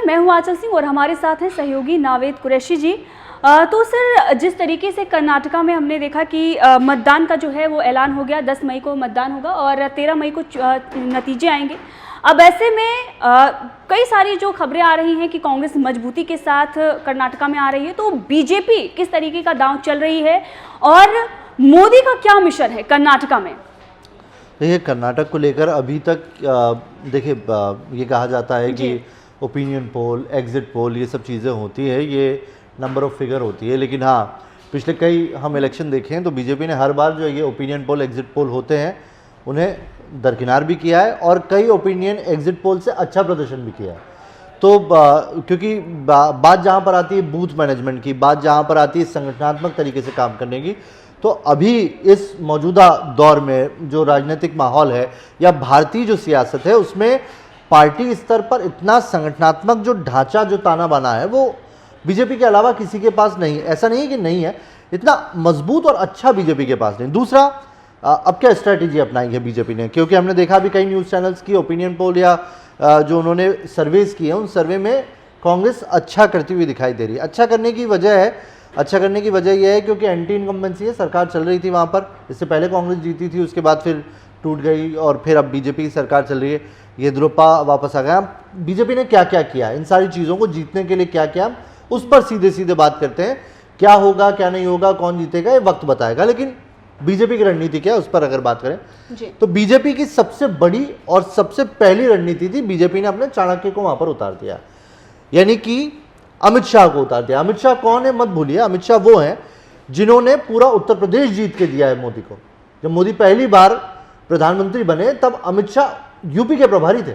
नमस्कार, मैं हूं आंचल सिंह और हमारे साथ हैं सहयोगी नावेद कुरैशी जी। तो सर, जिस तरीके से कर्नाटका में हमने देखा कि मतदान का जो है वो ऐलान हो गया, 10 मई को मतदान होगा और 13 मई को नतीजे आएंगे। अब ऐसे में कई सारी जो खबरें आ रही हैं कि कांग्रेस मजबूती के साथ कर्नाटका में आ रही है, तो बीजेपी किस तरीके का दांव चल रही है और मोदी का क्या मिशन है कर्नाटका में? देखिए, कर्नाटक को लेकर अभी तक देखिए ये कहा जाता है कि ओपिनियन पोल, एग्जिट पोल, ये सब चीज़ें होती है, ये नंबर ऑफ फिगर होती है। लेकिन हाँ, पिछले कई हम इलेक्शन देखे हैं तो बीजेपी ने हर बार जो ये ओपिनियन पोल, एग्जिट पोल होते हैं उन्हें दरकिनार भी किया है और कई ओपिनियन एग्जिट पोल से अच्छा प्रदर्शन भी किया है। तो क्योंकि बात जहाँ पर आती है बूथ मैनेजमेंट की, बात जहाँ पर आती है संगठनात्मक तरीके से काम करने की, तो अभी इस मौजूदा दौर में जो राजनीतिक माहौल है या भारतीय जो सियासत है उसमें पार्टी स्तर पर इतना संगठनात्मक जो ढांचा, जो ताना बाना है, वो बीजेपी के अलावा किसी के पास नहीं है। ऐसा नहीं है कि नहीं है, इतना मजबूत और अच्छा बीजेपी के पास नहीं। दूसरा, अब क्या स्ट्रैटेजी अपनाई है बीजेपी ने, क्योंकि हमने देखा अभी कई न्यूज़ चैनल्स की ओपिनियन पोल या जो उन्होंने सर्वेज किए हैं उन सर्वे में कांग्रेस अच्छा करती हुई दिखाई दे रही है। अच्छा करने की वजह यह है क्योंकि एंटी इनकम्बेंसी है, सरकार चल रही थी वहाँ पर। इससे पहले कांग्रेस जीती थी, उसके बाद फिर टूट गई और फिर अब बीजेपी की सरकार चल रही है। येदियुरप्पा वापस आ गया। बीजेपी ने क्या क्या किया, इन सारी चीज़ों को जीतने के लिए क्या किया, उस पर सीधे सीधे बात करते हैं। क्या होगा, क्या नहीं होगा, कौन जीतेगा, ये वक्त बताएगा। लेकिन बीजेपी की रणनीति क्या है उस पर अगर बात करें तो बीजेपी की सबसे बड़ी और सबसे पहली रणनीति थी, बीजेपी ने अपने चाणक्य को वहां पर उतार दिया, यानी कि अमित शाह को उतार दिया। अमित शाह कौन है मत भूलिए, अमित शाह वो हैं जिन्होंने पूरा उत्तर प्रदेश जीत के दिया है मोदी को। जब मोदी पहली बार प्रधानमंत्री बने तब अमित शाह यूपी के प्रभारी थे।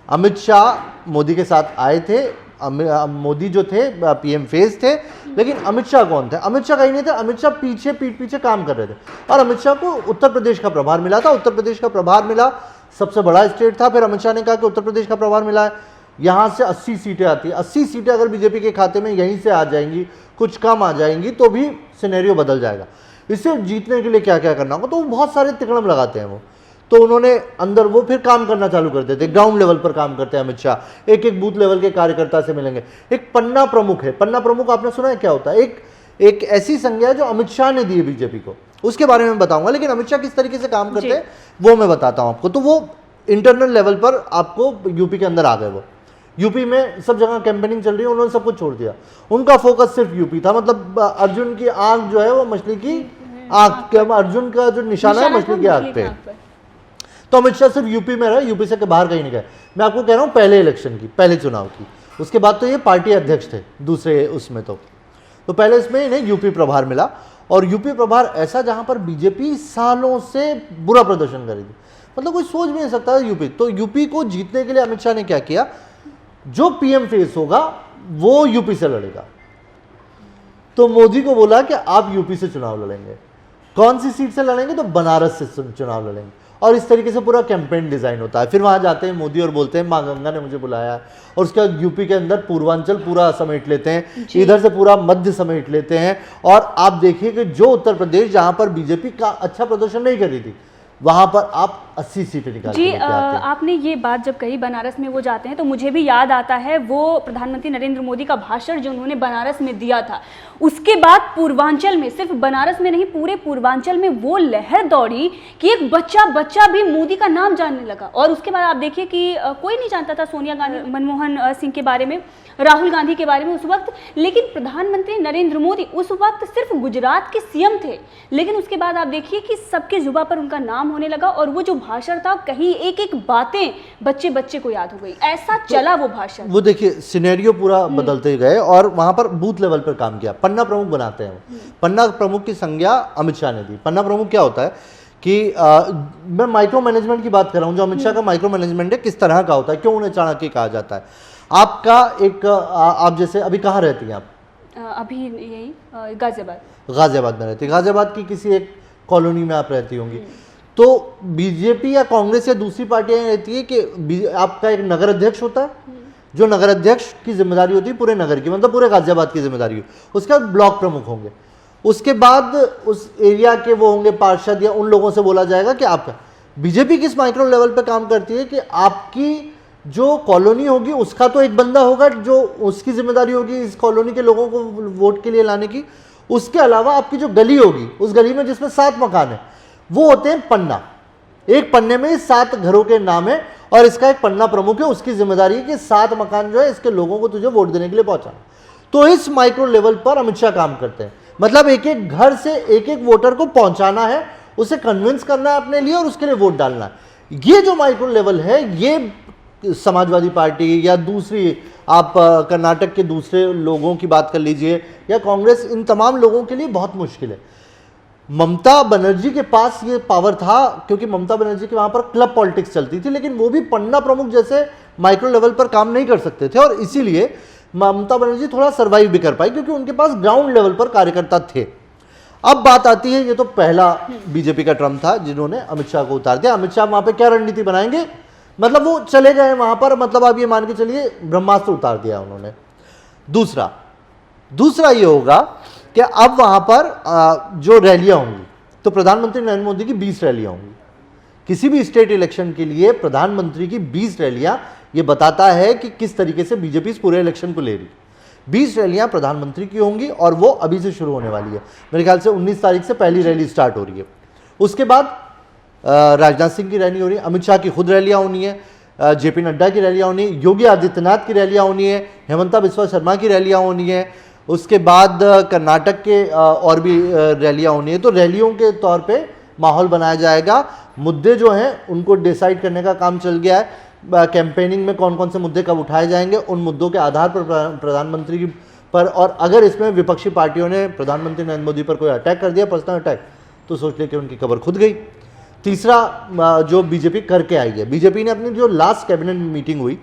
अमित शाह मोदी के साथ आए थे, मोदी जो थे पीएम फेज थे, लेकिन अमित शाह कौन थे? अमित शाह कहीं नहीं थे। अमित शाह पीठ पीछे काम कर रहे थे और अमित शाह को उत्तर प्रदेश का प्रभार मिला था। उत्तर प्रदेश का प्रभार मिला, सबसे बड़ा स्टेट था। फिर अमित शाह ने कहा कि उत्तर प्रदेश का प्रभार मिला है, यहाँ से 80 सीटें आती है, 80 सीटें अगर बीजेपी के खाते में यहीं से आ जाएंगी, कुछ कम आ जाएंगी तो भी सिनेरियो बदल जाएगा। इसे जीतने के लिए क्या क्या करना होगा, तो बहुत सारे तिकड़म लगाते हैं वो। तो उन्होंने अंदर वो फिर काम करना चालू कर देते, ग्राउंड लेवल पर काम करते हैं अमित शाह। एक एक बूथ लेवल के कार्यकर्ता से मिलेंगे। एक पन्ना प्रमुख है, पन्ना प्रमुख आपने सुना है क्या होता है? एक ऐसी संज्ञा है जो अमित शाह ने दी है बीजेपी को, उसके बारे में बताऊंगा। लेकिन अमित शाह किस तरीके से काम करते हैं वो मैं बताता हूं आपको। तो वो इंटरनल लेवल पर आपको यूपी के अंदर आ गए। वो यूपी में सब जगह कैंपेनिंग चल रही है, उन्होंने सब कुछ छोड़ दिया। उनका फोकस सिर्फ यूपी था। मतलब अर्जुन की आंख जो है वो मछली की आंख, अर्जुन का जो निशाना है मछली की आंख पे। तो अमित शाह सिर्फ यूपी में रहे, यूपी से के बाहर कहीं नहीं गए। मैं आपको कह रहा हूं पहले इलेक्शन की, पहले चुनाव की, उसके बाद तो ये पार्टी अध्यक्ष थे दूसरे उसमें। तो पहले इसमें इन्हें यूपी प्रभार मिला और यूपी प्रभार ऐसा जहां पर बीजेपी सालों से बुरा प्रदर्शन कर रही थी, मतलब कोई सोच भी नहीं सकता था यूपी। तो यूपी को जीतने के लिए अमित शाह ने क्या किया, जो पीएम फेस होगा वो यूपी से लड़ेगा। तो मोदी को बोला कि आप यूपी से चुनाव लड़ेंगे। कौन सी सीट से लड़ेंगे? तो बनारस से चुनाव लड़ेंगे। और इस तरीके से पूरा कैंपेन डिजाइन होता है। फिर वहां जाते हैं मोदी और बोलते हैं मां गंगा ने मुझे बुलाया, और उसके बाद यूपी के अंदर पूर्वांचल पूरा समेट लेते हैं, इधर से पूरा मध्य समेट लेते हैं। और आप देखिए कि जो उत्तर प्रदेश जहां पर बीजेपी का अच्छा प्रदर्शन नहीं कर रही थी, वहां पर आप 80 सीटें निकाल जी। आपने ये बात जब कही बनारस में वो जाते हैं, तो मुझे भी याद आता है वो प्रधानमंत्री नरेंद्र मोदी का भाषण जो उन्होंने बनारस में दिया था। उसके बाद पूर्वांचल में, सिर्फ बनारस में नहीं पूरे पूर्वांचल में वो लहर दौड़ी कि एक बच्चा भी मोदी का नाम जानने लगा। और उसके बाद आप देखिए कि कोई नहीं जानता था सोनिया गांधी, मनमोहन सिंह के बारे में, राहुल गांधी के बारे में उस वक्त। लेकिन प्रधानमंत्री नरेंद्र मोदी उस वक्त सिर्फ गुजरात के सीएम थे, लेकिन उसके बाद आप देखिए कि सबके जुबान पर उनका नाम होने लगा और वो जो भाषण था, कहीं एक एक बातें बच्चे को याद हो गई। ऐसा चला वो भाषण। वो देखिए सिनेरियो पूरा बदलते गए और वहां पर बूथ लेवल पर काम किया। पन्ना प्रमुख बनाते हैं। पन्ना प्रमुख की संज्ञा अमित शाह ने दी। पन्ना प्रमुख क्या होता है कि मैं माइक्रो मैनेजमेंट की बात कर रहा हूं। जो अमित शाह का माइक्रो मैनेजमेंट है, किस तरह का होता है, क्यों उन्हें चाणक्य कहा जाता है। आपका एक आप जैसे अभी कहाँ रहती हैं आप? अभी यही गाजियाबाद में रहती है। गाजियाबाद की किसी एक कॉलोनी में आप रहती होंगी। तो बीजेपी या कांग्रेस या दूसरी पार्टियां रहती है कि आपका एक नगर अध्यक्ष होता है, जो नगर अध्यक्ष की जिम्मेदारी होती है पूरे नगर की, मतलब पूरे गाजियाबाद की जिम्मेदारी हो। उसके बाद ब्लॉक प्रमुख होंगे, उसके बाद उस एरिया के वो होंगे पार्षद, या उन लोगों से बोला जाएगा कि आपका बीजेपी किस माइक्रो लेवल पे काम करती है कि आपकी जो कॉलोनी होगी उसका तो एक बंदा होगा जो उसकी जिम्मेदारी होगी इस कॉलोनी के लोगों को वोट के लिए लाने की। उसके अलावा आपकी जो गली होगी, उस गली में जिसमें 7 मकान है, वो होते हैं पन्ना। एक पन्ने में 7 घरों के नाम है और इसका एक पन्ना प्रमुख है, उसकी जिम्मेदारी है कि 7 मकान जो है इसके लोगों को तुझे वोट देने के लिए पहुंचाना। तो इस माइक्रो लेवल पर अमित शाह काम करते हैं, मतलब एक एक घर से एक एक वोटर को पहुंचाना है, उसे कन्विंस करना है अपने लिए और उसके लिए वोट डालना है। ये जो माइक्रो लेवल है, ये समाजवादी पार्टी या दूसरी आप कर्नाटक के दूसरे लोगों की बात कर लीजिए या कांग्रेस, इन तमाम लोगों के लिए बहुत मुश्किल है। ममता बनर्जी के पास ये पावर था क्योंकि ममता बनर्जी के वहां पर क्लब पॉलिटिक्स चलती थी, लेकिन वो भी पन्ना प्रमुख जैसे माइक्रो लेवल पर काम नहीं कर सकते थे और इसीलिए ममता बनर्जी थोड़ा सर्वाइव भी कर पाई क्योंकि उनके पास ग्राउंड लेवल पर कार्यकर्ता थे। अब बात आती है, ये तो पहला बीजेपी का ट्रम्प था जिन्होंने अमित शाह को उतार दिया। अमित शाह वहां पे क्या रणनीति बनाएंगे, मतलब वो चले गए वहां पर, मतलब आप ये मान के चलिए ब्रह्मास्त्र उतार दिया उन्होंने। दूसरा ये होगा कि अब वहां पर जो रैलियां होंगी, तो प्रधानमंत्री नरेंद्र मोदी की 20 रैलियां होंगी। किसी भी स्टेट इलेक्शन के लिए प्रधानमंत्री की 20 रैलियां, ये बताता है कि किस तरीके से बीजेपी इस पूरे इलेक्शन को ले रही। 20 रैलियां प्रधानमंत्री की होंगी और वो अभी से शुरू होने वाली है। मेरे ख्याल से 19 तारीख से पहली रैली स्टार्ट हो रही है। उसके बाद राजनाथ सिंह की रैली हो रही है, अमित शाह की खुद रैलियां होनी है, जेपी नड्डा की रैलियां होनी है, योगी आदित्यनाथ की रैलियां होनी है, हेमंता बिस्वा शर्मा की रैलियां होनी है, उसके बाद कर्नाटक के और भी रैलियां होनी है। तो रैलियों के तौर पे माहौल बनाया जाएगा। मुद्दे जो हैं उनको डिसाइड करने का काम चल गया है। कैंपेनिंग में कौन कौन से मुद्दे कब उठाए जाएंगे, उन मुद्दों के आधार पर प्रधानमंत्री पर, और अगर इसमें विपक्षी पार्टियों ने प्रधानमंत्री नरेंद्र मोदी पर कोई अटैक कर दिया, पर्सनल अटैक, तो सोच ले कि उनकी कब्र खुद गई। तीसरा जो बीजेपी करके आई है, बीजेपी ने अपनी जो लास्ट कैबिनेट मीटिंग हुई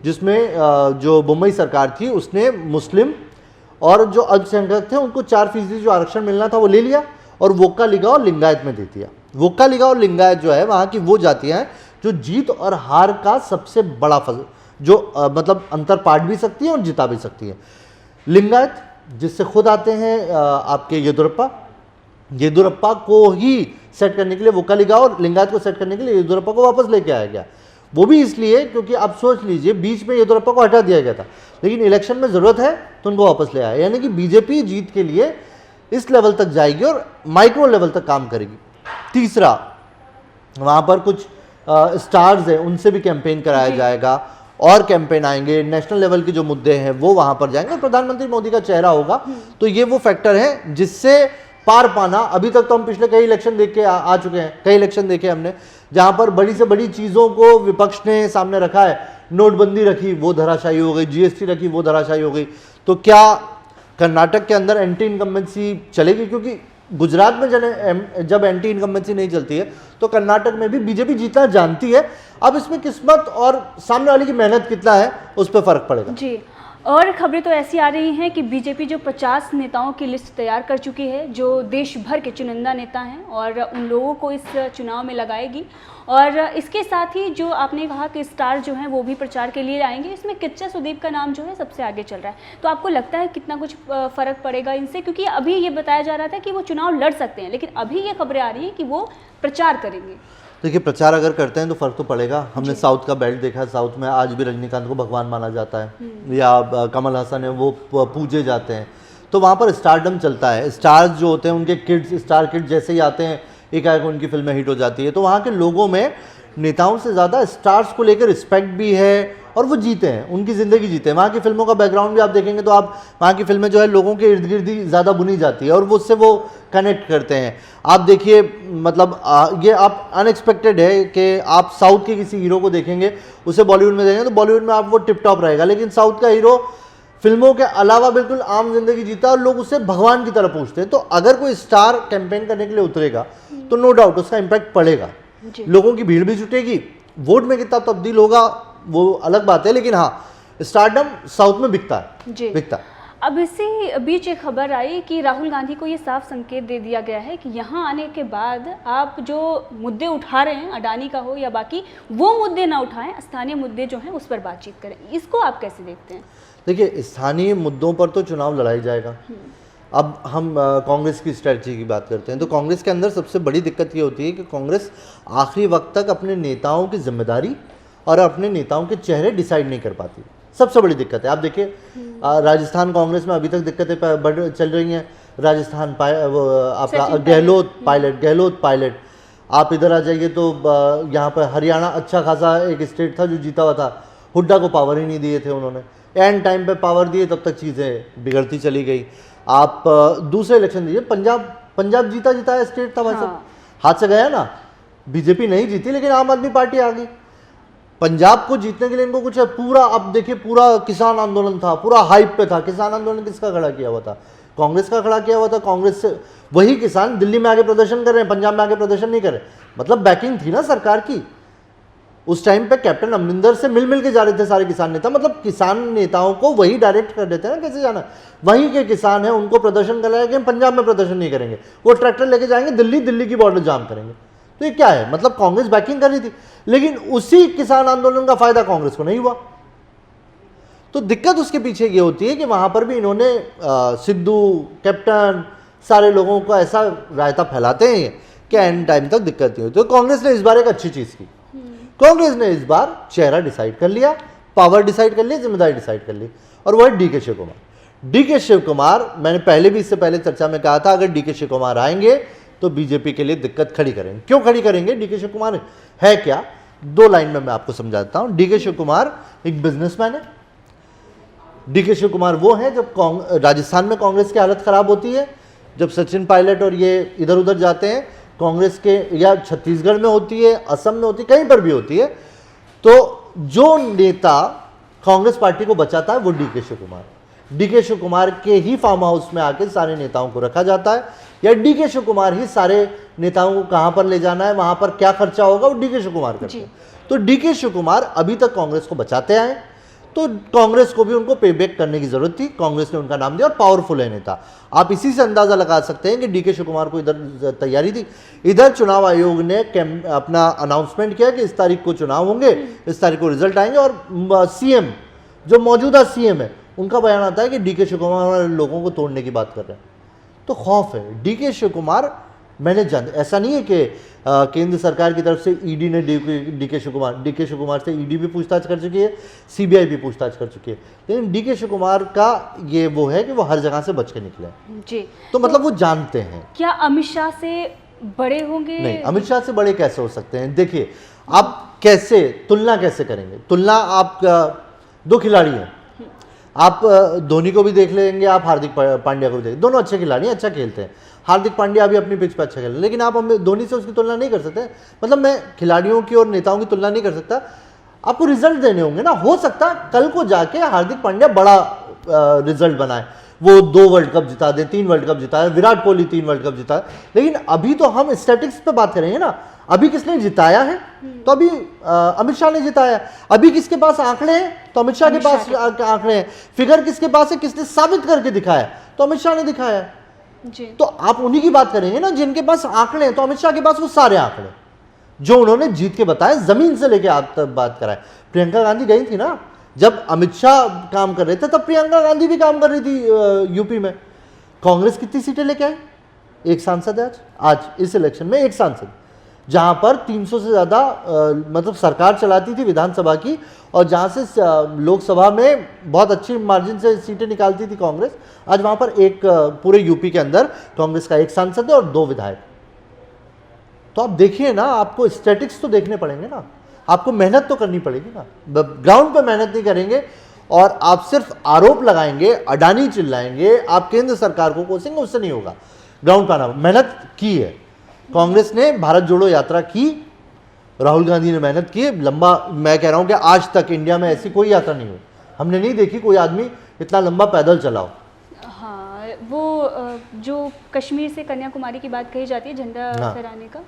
जिसमें जो मुंबई सरकार थी उसने मुस्लिम और जो अल्पसंख्यक थे उनको 4% जो आरक्षण मिलना था वो ले लिया और वोक्का लिगा और लिंगायत में दे दिया। वोक्का लिगा और लिंगायत जो है वहाँ की वो जातियाँ हैं जो जीत और हार का सबसे बड़ा जो मतलब अंतर पाट भी सकती है और जिता भी सकती है। लिंगायत जिससे खुद आते हैं आपके येदुरप्पा को ही सेट करने के लिए वोक्का लिगा और लिंगायत को सेट करने के लिए येदुरप्पा को वापस लेके आया गया। वो भी इसलिए क्योंकि आप सोच लीजिए बीच में येदुरप्पा को हटा दिया गया था, लेकिन इलेक्शन में ज़रूरत है तो उनको वापस ले आया। यानी कि बीजेपी जीत के लिए इस लेवल तक जाएगी और माइक्रो लेवल तक काम करेगी। तीसरा, वहाँ पर कुछ स्टार्स हैं उनसे भी कैंपेन कराया जाएगा और कैंपेन आएंगे, नेशनल लेवल के जो मुद्दे हैं वो वहाँ पर जाएंगे और प्रधानमंत्री मोदी का चेहरा होगा। तो ये वो फैक्टर है जिससे पार पाना। अभी तक तो हम पिछले कई इलेक्शन देख के आ चुके हैं, कई इलेक्शन देखे हमने जहां पर बड़ी से बड़ी चीजों को विपक्ष ने सामने रखा है। नोटबंदी रखी वो धराशायी हो गई, जीएसटी रखी वो धराशायी हो गई। तो क्या कर्नाटक के अंदर एंटी इनकम्बेंसी चलेगी? क्योंकि गुजरात में जब एंटी इनकम्बेंसी नहीं चलती है तो कर्नाटक में भी बीजेपी जीतना जानती है। अब इसमें किस्मत और सामने वाले की मेहनत कितना है उस पर फर्क पड़ेगा जी। और खबरें तो ऐसी आ रही हैं कि बीजेपी जो 50 नेताओं की लिस्ट तैयार कर चुकी है जो देश भर के चुनिंदा नेता हैं और उन लोगों को इस चुनाव में लगाएगी। और इसके साथ ही जो आपने कहा कि स्टार जो हैं वो भी प्रचार के लिए आएंगे, इसमें किच्चा सुदीप का नाम जो है सबसे आगे चल रहा है। तो आपको लगता है कितना कुछ फ़र्क पड़ेगा इनसे? क्योंकि अभी ये बताया जा रहा था कि वो चुनाव लड़ सकते हैं, लेकिन अभी ये खबरें आ रही हैं कि वो प्रचार करेंगे। देखिए, प्रचार अगर करते हैं तो फर्क तो पड़ेगा। हमने साउथ का बेल्ट देखा, साउथ में आज भी रजनीकांत को भगवान माना जाता है या कमल हसन है वो पूजे जाते हैं। तो वहाँ पर स्टारडम चलता है। स्टार्स जो होते हैं उनके किड्स, स्टार किड्स जैसे ही आते हैं एकाएक उनकी फिल्में हिट हो जाती है। तो वहाँ के लोगों में नेताओं से ज़्यादा स्टार्स को लेकर रिस्पेक्ट भी है और वो जीते हैं, उनकी ज़िंदगी जीते हैं। वहाँ की फिल्मों का बैकग्राउंड भी आप देखेंगे तो आप वहाँ की फिल्में जो है लोगों के इर्द गिर्द ही ज़्यादा बुनी जाती है और वो उससे वो कनेक्ट करते हैं। आप देखिए, मतलब ये आप अनएक्सपेक्टेड है कि आप साउथ के किसी हीरो को देखेंगे, उसे बॉलीवुड में देखेंगे तो बॉलीवुड में आप वो टिप टॉप रहेगा, लेकिन साउथ का हीरो फिल्मों के अलावा बिल्कुल आम जिंदगी जीता है और लोग उसे भगवान की तरह पूछते हैं। तो अगर कोई स्टार कैंपेन करने के लिए उतरेगा तो नो डाउट उसका इम्पैक्ट पड़ेगा, लोगों की भीड़ भी जुटेगी। वोट में कितना तब्दील होगा वो अलग बात है, लेकिन हाँ, स्टारडम साउथ में बिकता है, बिकता है। अब इसी बीच एक खबर आई कि राहुल गांधी को ये साफ संकेत दे दिया गया है कि यहाँ आने के बाद आप जो मुद्दे उठा रहे हैं, अडानी का हो या बाकी, वो मुद्दे ना उठाएं, स्थानीय मुद्दे जो हैं उस पर बातचीत करें। इसको आप कैसे देखते हैं? देखिए, स्थानीय मुद्दों पर तो चुनाव लड़ाई जाएगा। अब हम कांग्रेस की स्ट्रेटजी की बात करते हैं तो कांग्रेस के अंदर सबसे बड़ी दिक्कत ये होती है कि कांग्रेस आखिरी वक्त तक अपने नेताओं की जिम्मेदारी और अपने नेताओं के चेहरे डिसाइड नहीं कर पाती। सबसे बड़ी दिक्कत है। आप देखिए राजस्थान कांग्रेस में अभी तक दिक्कतें बढ़ चल रही हैं। राजस्थान आपका गहलोत पायलट। आप इधर आ जाइए तो यहाँ पर हरियाणा अच्छा खासा एक स्टेट था जो जीता हुआ था, हुड्डा को पावर ही नहीं दिए थे उन्होंने, एंड टाइम पे पावर दिए तब तक चीज़ें बिगड़ती चली गई। आप दूसरे इलेक्शन दीजिए, पंजाब जीता स्टेट था भाई साहब, हाथ से गया ना। बीजेपी नहीं जीती लेकिन आम आदमी पार्टी आ गई। पंजाब को जीतने के लिए इनको कुछ पूरा, अब देखिए पूरा किसान आंदोलन था, पूरा हाइप पे था। किसान आंदोलन किसका खड़ा किया हुआ था? कांग्रेस का खड़ा किया हुआ था। कांग्रेस से वही किसान दिल्ली में आके प्रदर्शन कर रहे हैं, पंजाब में आके प्रदर्शन नहीं कर रहे। मतलब बैकिंग थी ना सरकार की। उस टाइम पे कैप्टन अमरिंदर से मिल के जा रहे थे सारे किसान नेता। मतलब किसान नेताओं को वही डायरेक्ट कर देते हैं ना कैसे जाना। वहीं के किसान हैं, उनको प्रदर्शन कर रहे हैं कि हम पंजाब में प्रदर्शन नहीं करेंगे, वो ट्रैक्टर लेके जाएंगे दिल्ली की बॉर्डर जाम करेंगे। तो ये क्या है? मतलब कांग्रेस बैकिंग कर रही थी, लेकिन उसी किसान आंदोलन का फायदा कांग्रेस को नहीं हुआ। तो दिक्कत उसके पीछे ये होती है कि वहां पर भी इन्होंने सिद्धू, कैप्टन, सारे लोगों को ऐसा रायता फैलाते हैं कि एंड टाइम तक दिक्कत नहीं होती। तो कांग्रेस ने इस बार एक अच्छी चीज की। कांग्रेस ने इस बार चेहरा डिसाइड कर लिया, पावर डिसाइड कर लिया, जिम्मेदारी डिसाइड कर ली, और वह डीके शिव कुमार। डीके शिव कुमार, मैंने पहले भी इससे पहले चर्चा में कहा था, अगर डीके शिव कुमार आएंगे तो बीजेपी के लिए दिक्कत खड़ी करेंगे। क्यों खड़ी करेंगे? डीके शिव कुमार है क्या? 2 लाइन में मैं आपको समझाता हूं। डीके शिव कुमार एक बिजनेसमैन है। डीके शिव कुमार वो है, जब राजस्थान में कांग्रेस की हालत खराब होती है, जब सचिन पायलट और ये इधर उधर जाते हैं कांग्रेस के, या छत्तीसगढ़ में होती है, असम में होती है, कहीं पर भी होती है, तो जो नेता कांग्रेस पार्टी को बचाता है वो डीके शिव कुमार। डीके शिव कुमार के ही फार्म हाउस में आके सारे नेताओं को रखा जाता है, या डीके शिव कुमार ही सारे नेताओं को कहां पर ले जाना है, वहां पर क्या खर्चा होगा, वो डीके शिव कुमार करते हैं। तो डीके शिव कुमार अभी तक कांग्रेस को बचाते आए, तो कांग्रेस को भी उनको पे बैक करने की जरूरत थी। कांग्रेस ने उनका नाम दिया, और पावरफुल है नेता। आप इसी से अंदाजा लगा सकते हैं कि डीके शिव कुमार को इधर तैयारी थी। इधर चुनाव आयोग ने अपना अनाउंसमेंट किया कि इस तारीख को चुनाव होंगे, इस तारीख को रिजल्ट आएंगे, और सीएम जो मौजूदा सीएम है उनका बयान आता है कि डीके शिव कुमार लोगों को तोड़ने की बात कर रहे हैं। तो खौफ है। डीके शिव कुमार, मैंने ऐसा नहीं है कि केंद्र सरकार की तरफ से ईडी ने डीके शिव कुमार से ईडी भी पूछताछ कर चुकी है, सीबीआई भी पूछताछ कर चुकी है, लेकिन डीके शिव कुमार का ये वो है कि वो हर जगह से बच के निकले जी। तो मतलब वो जानते हैं। क्या अमित शाह से बड़े होंगे? नहीं, अमित शाह से बड़े कैसे हो सकते हैं? देखिए, आप कैसे तुलना कैसे करेंगे? तुलना, आप 2 खिलाड़ी हैं, आप धोनी को भी देख लेंगे, आप हार्दिक पांड्या को भी देख, दोनों अच्छे खिलाड़ी हैं, अच्छा खेलते हैं। हार्दिक पांड्या भी अपनी पिच पर अच्छा खेल, लेकिन आप धोनी से उसकी तुलना नहीं कर सकते। मतलब मैं खिलाड़ियों की और नेताओं की तुलना नहीं कर सकता। आपको रिजल्ट देने होंगे ना। हो सकता कल को जाके हार्दिक पांड्या बड़ा रिजल्ट बनाए, वो 2 वर्ल्ड कप जिता दे, 3 वर्ल्ड कप जिता है, विराट कोहली 3 वर्ल्ड कप जिता है, लेकिन अभी तो हम स्टैटिस्टिक्स पे बात करेंगे ना। अभी किसने जिताया है? तो अभी अमित शाह ने जिताया। अभी किसके पास आंकड़े हैं? तो अमित शाह के पास आंकड़े हैं। फिगर किसके पास है? किसने साबित करके दिखाया? तो अमित शाह ने दिखाया जी। तो आप उन्हीं की बात करेंगे ना जिनके पास आंकड़े हैं। तो अमित शाह के पास वो सारे आंकड़े जो उन्होंने जीत के बताए, जमीन से लेके आप तक बात कराए। प्रियंका गांधी गई थी ना, जब अमित शाह काम कर रहे थे तब प्रियंका गांधी भी काम कर रही थी यूपी में। कांग्रेस कितनी सीटें लेके आई? 1 सांसद है आज इस इलेक्शन में, 1 सांसद, जहां पर 300 से ज्यादा मतलब सरकार चलाती थी विधानसभा की, और जहां से लोकसभा में बहुत अच्छी मार्जिन से सीटें निकालती थी कांग्रेस, आज वहां पर एक पूरे यूपी के अंदर कांग्रेस का 1 सांसद है और 2 विधायक। तो आप देखिए ना, आपको स्टैटिक्स तो देखने पड़ेंगे ना, आपको मेहनत तो करनी पड़ेगी ना। ग्राउंड पर मेहनत नहीं करेंगे और आप सिर्फ आरोप लगाएंगे, अडानी चिल्लाएंगे, आप केंद्र सरकार को कोसेंगे, उससे नहीं होगा। ग्राउंड पर आना, मेहनत की है कांग्रेस ने, भारत जोड़ो यात्रा की, राहुल गांधी ने मेहनत की लंबा। मैं कह रहा हूं कि आज तक इंडिया में ऐसी कोई यात्रा नहीं हुई, हमने नहीं देखी कोई आदमी इतना लंबा पैदल चलाओ। हाँ, वो जो कश्मीर से कन्याकुमारी की बात कही जाती है झंडा फहराने का,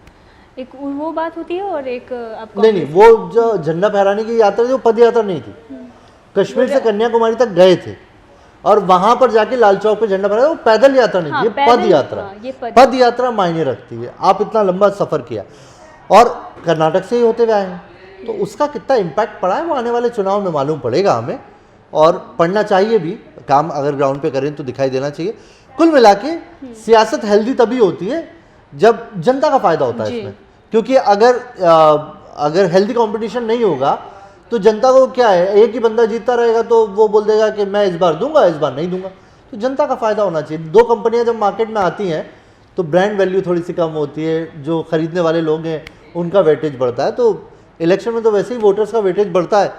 एक वो बात होती है, और एक आपको नहीं, वो जो झंडा फहराने की यात्रा थी वो पद यात्रा नहीं थी। कश्मीर से कन्याकुमारी तक गए थे और वहां पर जाके लाल चौक पे झंडा फहराया, वो पैदल यात्रा नहीं थी, ये पद यात्रा। पद यात्रा मायने रखती है। आप इतना लंबा सफर किया और कर्नाटक से ही होते हुए आए हैं, तो उसका कितना इम्पैक्ट पड़ा है वो आने वाले चुनाव में मालूम पड़ेगा हमें, और पढ़ना चाहिए भी। काम अगर ग्राउंड पे करें तो दिखाई देना चाहिए। कुल मिला के सियासत हेल्दी तभी होती है जब जनता का फायदा होता है इसमें, क्योंकि अगर हेल्दी कंपटीशन नहीं होगा तो जनता को क्या है, एक ही बंदा जीतता रहेगा तो वो बोल देगा कि मैं इस बार दूंगा, इस बार नहीं दूंगा। तो जनता का फायदा होना चाहिए। दो कंपनियां जब मार्केट में आती हैं तो ब्रांड वैल्यू थोड़ी सी कम होती है, जो खरीदने वाले लोग हैं उनका वेटेज बढ़ता है। तो इलेक्शन में तो वैसे ही वोटर्स का वेटेज बढ़ता है,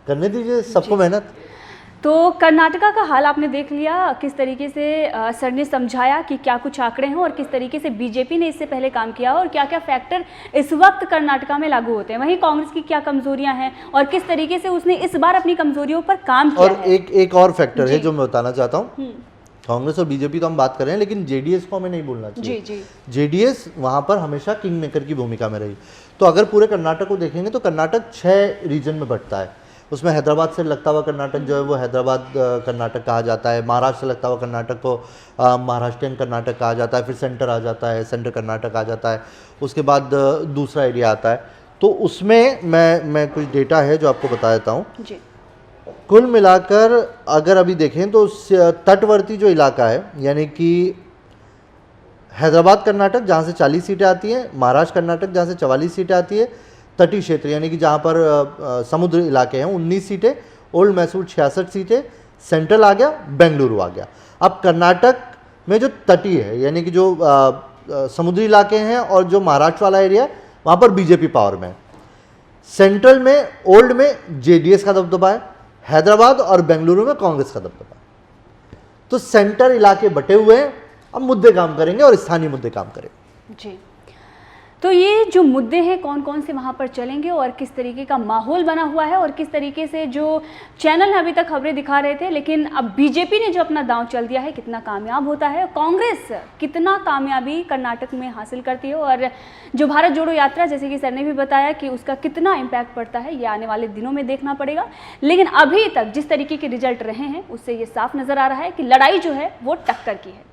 करने दीजिए सबको मेहनत। तो कर्नाटका का हाल आपने देख लिया, किस तरीके से सर ने समझाया कि क्या कुछ आंकड़े हैं और किस तरीके से बीजेपी ने इससे पहले काम किया और क्या क्या फैक्टर इस वक्त कर्नाटका में लागू होते हैं। वहीं कांग्रेस की क्या कमजोरियां हैं और किस तरीके से उसने इस बार अपनी कमजोरियों पर काम किया और है। एक और फैक्टर है जो मैं बताना चाहता हूँ। कांग्रेस और बीजेपी तो हम बात कर रहे हैं, लेकिन जेडीएस को हमें नहीं भूलना चाहिए। जी। जेडीएस वहां पर हमेशा किंग मेकर की भूमिका में रही। तो अगर पूरे कर्नाटक को देखेंगे तो कर्नाटक 6 रीजन में बंटता है। उसमें हैदराबाद से लगता हुआ कर्नाटक जो है वो हैदराबाद कर्नाटक कहा जाता है। महाराष्ट्र से लगता हुआ कर्नाटक को महाराष्ट्रियन कर्नाटक कहा जाता है। फिर सेंटर आ जाता है, सेंटर कर्नाटक आ जाता है। उसके बाद दूसरा एरिया आता है। तो उसमें मैं कुछ डेटा है जो आपको बता देता हूँ। कुल मिलाकर अगर अभी देखें तो तटवर्ती जो इलाका है, यानी कि हैदराबाद कर्नाटक जहाँ से 40 सीटें आती हैं, महाराष्ट्र कर्नाटक जहाँ से 44 सीटें आती है, तटीय क्षेत्र यानी कि जहाँ पर समुद्र इलाके हैं 19 सीटें, ओल्ड मैसूर 66 सीटें, सेंट्रल आ गया, बेंगलुरु आ गया। अब कर्नाटक में जो तटीय है यानी कि जो समुद्री इलाके हैं और जो महाराष्ट्र वाला एरिया है वहाँ पर बीजेपी पावर में है। सेंट्रल में ओल्ड में जेडीएस का दबदबा है, हैदराबाद और बेंगलुरु में कांग्रेस का दबदबा। तो सेंटर इलाके बटे हुए हैं, अब मुद्दे काम करेंगे और स्थानीय मुद्दे काम करेंगे। जी, तो ये जो मुद्दे हैं कौन कौन से वहाँ पर चलेंगे और किस तरीके का माहौल बना हुआ है और किस तरीके से जो चैनल अभी तक खबरें दिखा रहे थे, लेकिन अब बीजेपी ने जो अपना दांव चल दिया है कितना कामयाब होता है, कांग्रेस कितना कामयाबी कर्नाटक में हासिल करती है और जो भारत जोड़ो यात्रा जैसे कि सर ने भी बताया कि उसका कितना इम्पैक्ट पड़ता है, ये आने वाले दिनों में देखना पड़ेगा। लेकिन अभी तक जिस तरीके के रिजल्ट रहे हैं उससे ये साफ नज़र आ रहा है कि लड़ाई जो है वो टक्कर की है।